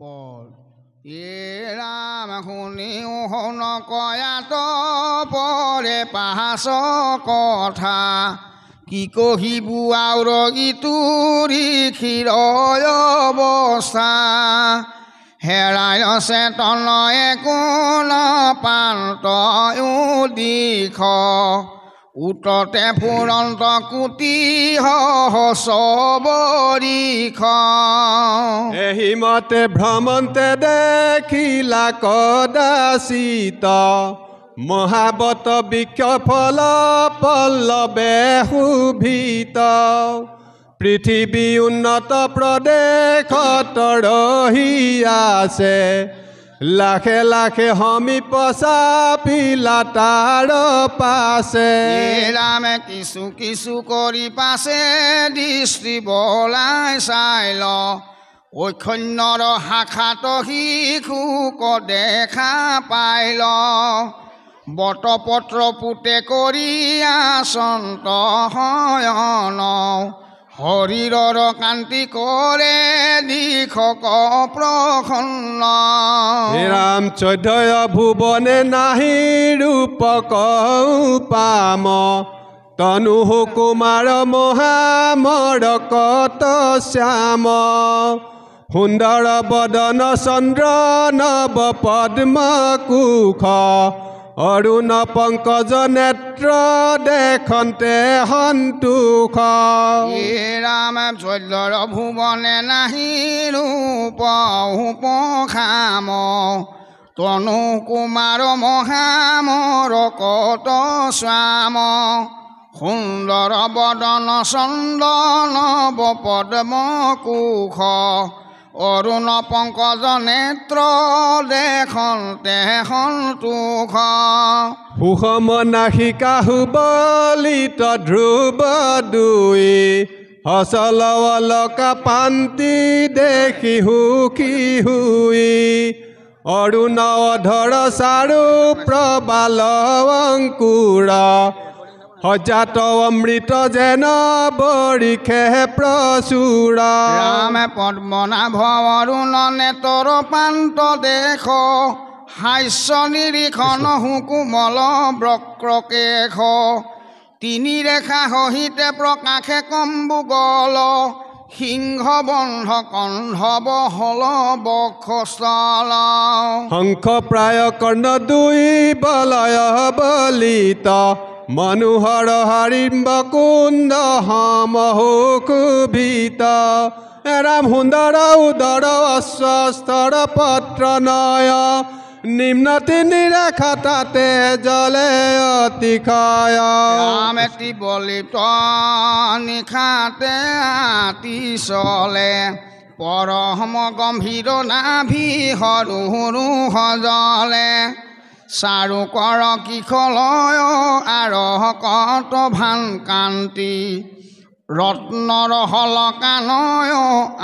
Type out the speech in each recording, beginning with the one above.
পদ ৰাম শুনিও নকয়াত পৰে পাহাচ কথা কি কহিবু আউৰ ইতুৰি ক্ষীৰ অৱস্থা হেৰাই চেতন কোন পান্ত দিশ উততে ফুৰন্ত কুটি সবৰিষ এহিমতে ভ্ৰমন্তে দেখিলা কদাচিত মহাবত বৃক্ষ ফল পল্লৱে শোভিত পৃথিৱী উন্নত প্ৰদেশত ৰহি আছে লাখে লাখে সমীপ চাপিলা তাৰ পাছে ৰামে কিছু কিছু কৰি পাছে দৃষ্টি বলাই চাই ল ঐক্ষণ্যৰ শাখাত শিশুক দেখা পাইল বটপত্ৰ পুতে কৰি আচন্ত শয়ন শৰীৰৰ কান্তি কৰে দিশক প্ৰসন্ন ৰাম 14 ভুৱনে নাহি ৰূপক পাম তনু সুকুমাৰ মহামৰকত শ্যাম সুন্দৰ বদন চন্দ্ৰ নৱ পদ্ম কুশ অৰুণ পংকজ নেত্ৰ দেখন্তে সন্তোষ ৰাম 14 ভুৱনে নাহি ৰূপ উপখাম তনু কুমাৰ মহামৰকত শ্যাম সুন্দৰ বদন চন্দন পদ্ম কুশ অৰুণ পংকজ নেত্ৰ দেখন্তে সন্তোষ সুষম নাসিকা সুবলিত ধ্ৰুৱ দুই সচল অলকা পান্তি দেখি সুখী হুই অৰুণ অধৰ চাৰু প্ৰবাল অংকুৰ সজাত অমৃত যেন বৰিষে প্ৰচুৰ ৰামে পদ্মনাভ অৰুণ নেতৰ পান্ত দেশ হাস্য নিৰীক্ষণ সুকুমল বক্ৰকেশ তিনি ৰেখা সহিতে প্ৰকাশে কম্বুগল সিংহ বন্ধ কন্ধৱ হল বক্ষস্থল শংখ প্ৰায় কৰ্ণ দুই বলয় বলিত মনোহৰ হাৰিম্ব কুণ্ড সমহোকুভিত ৰাম সুন্দৰ উদৰ অস্বস্তৰ পত্ৰ নয় নিম্ন তিনি ৰেখা তাতে জলে অতিশয় ৰাম এটি বলিত নিশাতে আতি চলে পৰম গম্ভীৰ নাভি সৰু সৰু সজলে চাৰু কৰ কিশলয় আৰহকত ভান কান্তি ৰত্নৰ হলকানয়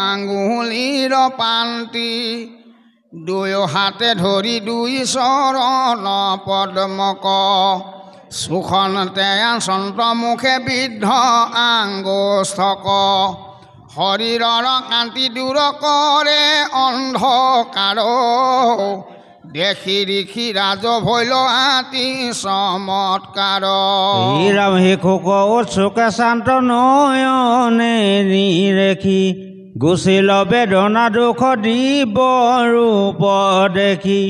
আঙুলিৰ পান্তি দুই হাতে ধৰি দুই চৰণ পদ্মক সুখনতে আচন্ত মুখে বিদ্ধ আঙ্গুষ্ঠক শৰীৰৰ কান্তি দূৰ কৰে অন্ধকাৰ দেখি ৰিখি ৰাজ ভৈল আতি চমৎকাৰ ৰাম শিশুক উৎসুকে শান্ত নয়নে নিৰেখি গুচিল বেদনা দুখ দিব ৰূপ দেখি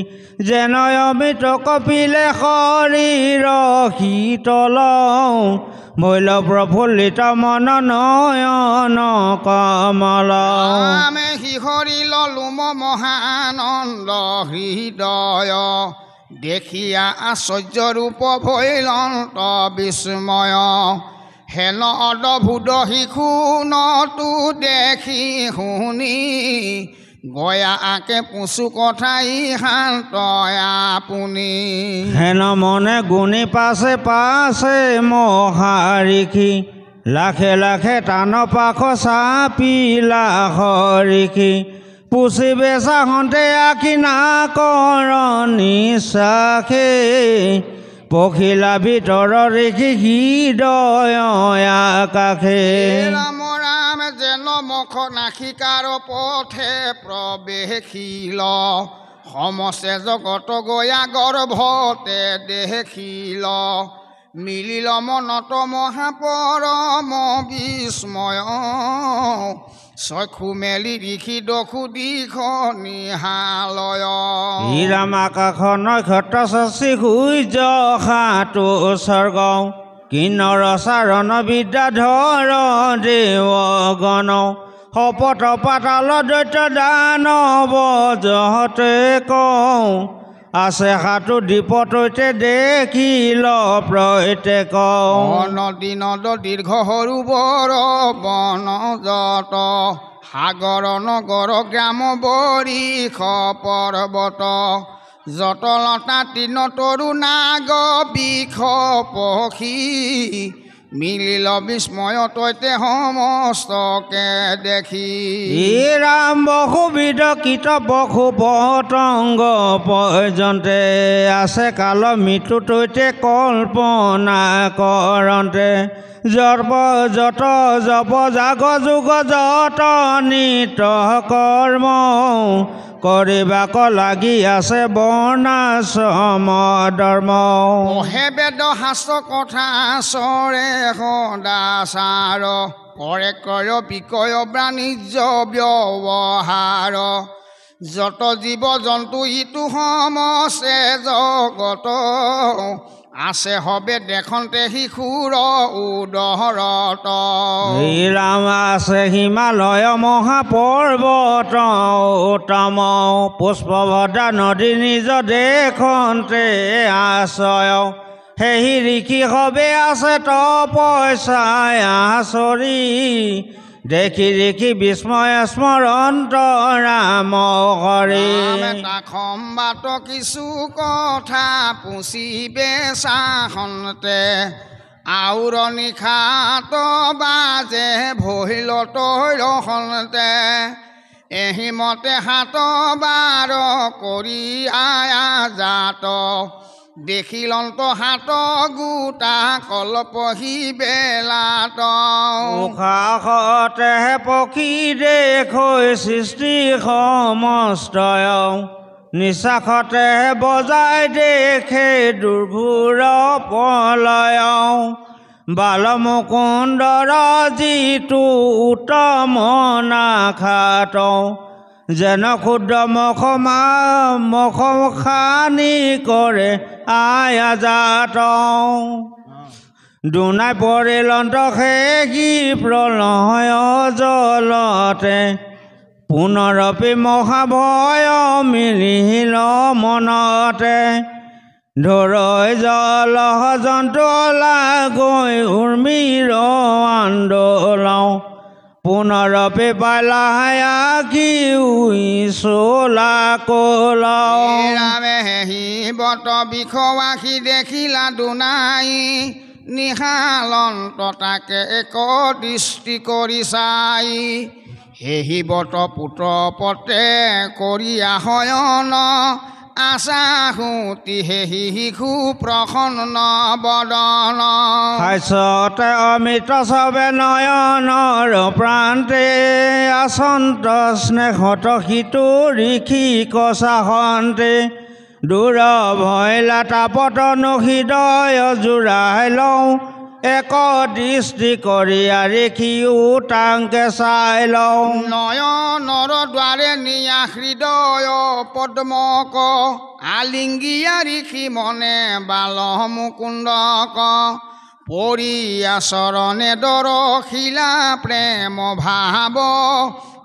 যেন অমিত কপিলে শৰীৰ শীতল ভৈল প্ৰফুল্লিত মন নয়ন কমল ৰামে শিহৰিল লোম মহানন্দ হৃদয় দেখিয়া আশ্চৰ্য ৰূপ ভৈলন্ত বিস্ময় হেন অদ্ভুত শিশু নতু দেখি শুনি গয়া আকে পুচু কথাই শান্ত আপুনি হেন মনে গুণি পাছে পাছে মহাৰিষি লাখে লাখে টান পাখ চাপিলা হৰিষি পুচি বেচা হন্তে আখি নাকৰ নিচাখে পখিলা ভিতৰৰ ঋষি হৃদয় আকাশে ৰাম ৰাম যেন মুখ নাসিকাৰ পথে প্ৰৱেশিল সমস্তে জগত গয়া গৰ্ভতে দেখিল মিলিল মনত মহাপৰম বিস্ময় চক্ষু মেলি ঋষি দখু দিশ নিহালয় হীৰাম আকাশ নক্ষত্ৰ শশী সূৰ্য সাতো স্বৰ্গ কিন্নৰ চাৰণ বিদ্যাধৰ দেৱগণ শপত পাতাল দৈত্য দানৱ জহতে কওঁ আছে সাতো দ্বীপতৈতে দেখিল প্ৰত্যেক নদী নদ দীৰ্ঘ সৰোবৰ বন যত সাগৰ নগৰ গ্ৰাম বৰিষ পৰ্বত যত লতা তৃণ তৰু নাগ বিষ পক্ষী মিলিল বিস্ময় তৈতে সমস্তকে দেখি ৰাম বহুবিধ কীট পশু পতংগ পৰ্যন্তে আছে কাল মৃত্যু তৈতে কল্পনা কৰন্তে যত জপ জাগ যুগ যত নিত কৰ্ম কৰিবাক লাগি আছে বৰ্ণাশ্ৰম ধৰ্ম পঢ়ে বেদ শাস্ত্ৰ কথা চৰে সদাচাৰ কৰে ক্ৰয় বিক্ৰয় বাণিজ্য ব্যৱহাৰ যত জীৱ জন্তু ইটো সমছে জগত আছে হবে দেখন্তে শিশুৰ উদহৰত ৰাম আছে হিমালয় মহাপৰ্বত উত্তম পুষ্পভদ্ৰা নদী নিজ দেখন্তে আশ্ৰয় সেই ঋষি হবে আছে তপস্যাই আচৰি দেখি দেখি বিস্ময় স্মৰন্ত ৰাম হৰি সম্বাদ কিছু কথা পুচিবে চাহন্তে আউৰ নিশাত বাজে ভৈল তৈৰখনতে এহিমতে হাত বাৰ কৰি আয়া জাত দেখিলন্ত হাত গোটা কলপহি বেলাত উশাহতে পক্ষী দেখৈ সৃষ্টি সমস্তয় নিশাখতে বজাই দেখে দুৰ্ঘোৰ প্ৰলয় বালমুকুন্দৰ যিটো উত্তম নাখাত যেন ক্ষুদ্ৰ মুখ খানি কৰে আয়া জাত দুনাই পৰিলন্ত শেষি প্ৰলয় জলতে পুনৰপি মহাভয় মিলিল মনতে ধৰৈ জল জন্তু লাগৈ উৰ্মিৰ আন্দোলন পুনৰপি পালায়া কি চোলা কলাও ৰামে বত বিষৱাসী দেখিলা দুনাই নিশালন্ত তাকে এক দৃষ্টি কৰি চাই সেহি বত পুত্ৰ পতে কৰিয়া শয়ন আশা সুতি সেহি শিশু প্ৰসন্ন বদন খাইছতে অমৃত চবে নয়নৰ প্ৰান্তে আচন্ত স্নেহত সিটো ঋষি কচাহন্তে দূৰ ভৈলা তাপতনো হৃদয় জোৰাই লওঁ এক দৃষ্টি কৰি ৰেখিও তাংকে চাই লওঁ নয়নৰ দ্বাৰে নিয়া হৃদয় পদ্মক আলিংগিয়া ঋষি মনে বাল মুকুন্দক পৰিয়া চৰণে দৰশিলা প্ৰেম ভাৱ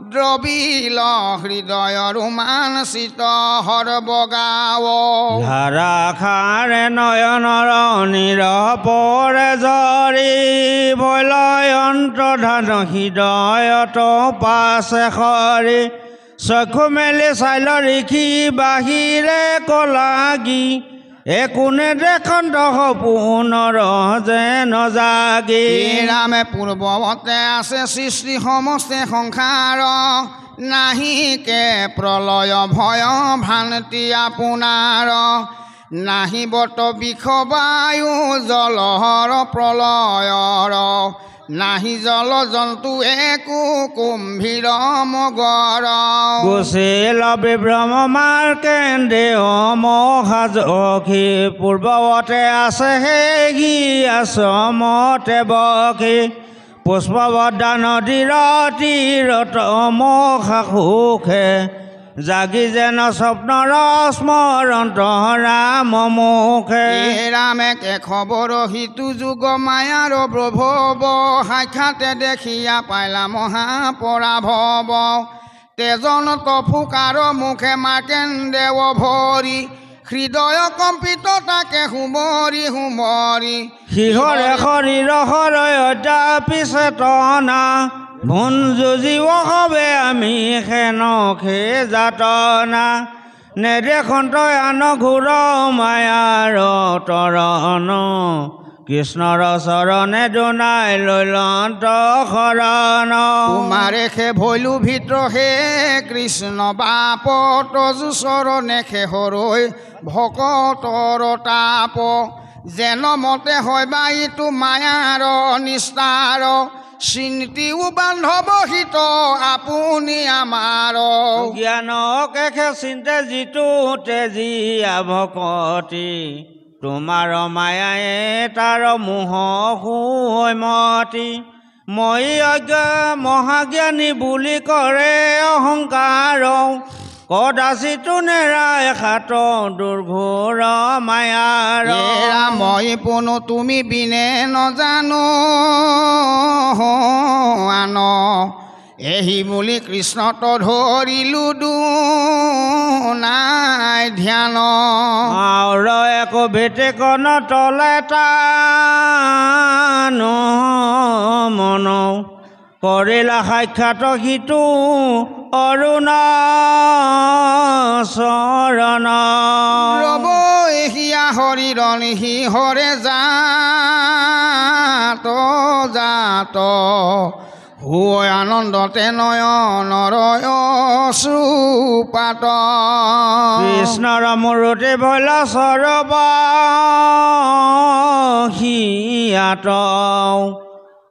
দ্ৰবিল হৃদয় ৰোমাঞ্চিত সৰ্বগাৱ ধাৰাখাৰে নয়নৰ নিৰপৰে জৰি বলয় অন্তৰ্ধান হৃদয়ত পাছে সৰি চক্ষু মেলি চাইল ঋষি বাহিৰে কলাগি একোনে দেখন্ত পুনৰ যেন জাগি ৰামে পূৰ্বৱতে আছে সৃষ্টি সমস্তে সংসাৰ নাহিকে প্ৰলয় ভয় ভ্ৰান্তি আপোনাৰ নাহিবত বিষ বায়ু জলহৰ প্ৰলয়ৰ নাহি জল জন্তু একো কুম্ভীৰ মগৰ গুচিল বিভ্ৰম মাৰ্কেন্দে মহাযখী পূৰ্বৱতে আছে হেগি আশ্ৰমতে বখী পুষ্পবদ্ধা নদীৰ তীৰত মহাসুখে জাগি যেন স্বপ্নৰ স্মৰন্ত ৰাম মুখে ৰামে খবৰ সিটো যুগ মায়াৰ প্ৰভৱ সাক্ষাতে দেখিয়া পাইলা মহাপৰাভৱ তেজন তফুকাৰ মুখে মাৰ্কেন্দেয় ভৰি হৃদয় কম্পিত তাকে সুমৰি সুমৰি সিহৰে শৰীৰ হৰয়তা পিছে টনা ভুন যুঁজিব হবে আমি সেনখে যাতনা নেদেখন্ত আন ঘূৰ মায়াৰ তৰণ কৃষ্ণৰ চৰণে দুনাই লৈলন্ত শৰণ তোমাৰে খে ভৈলু ভিতৰ হে কৃষ্ণ বাপ তজু চৰণে খে হৰৈ ভকতৰ তাপ যেন মতে হয় বায়িটো মায়াৰ নিস্তাৰ চিন্তিও বান্ধৱ হিত আপুনি আমাৰ জ্ঞানকে চিন্তে যিটো তেজীয়া ভকতি তোমাৰ মায়ায়ে তাৰ মোহ সুমতি মই অজ্ঞ মহাজ্ঞানী বুলি কৰে অহংকাৰ কদাচিতো নেৰায় খাত দুৰ্ঘোৰ মায়াৰ মই পোনো তুমি বিনে নজানো আন এহি বুলি কৃষ্ণত ধৰিলো নাই ধ্যান আৰু একো ভেটেকন তলে টানো মন কৰিলা সাক্ষাৎ সিটো অৰুণ চৰণ ৰব এহিয়া শৰীৰ নিহিহৰে জাত জাত হৈ আনন্দতে নয়নৰ অশ্ৰুপাত কৃষ্ণৰ মূৰতে ভৈল সৰবহিয়াত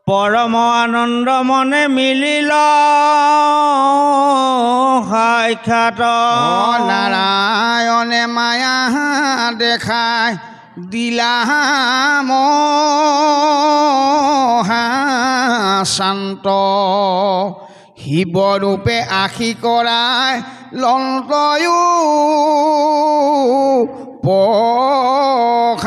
পৰম আনন্দ মনে মিলিল সাক্ষাৎ নাৰায়ণে মায়া দেখাই দিলা শান্ত শিৱৰূপে আশী কৰাই লন্তয়ো প্ৰশান্ত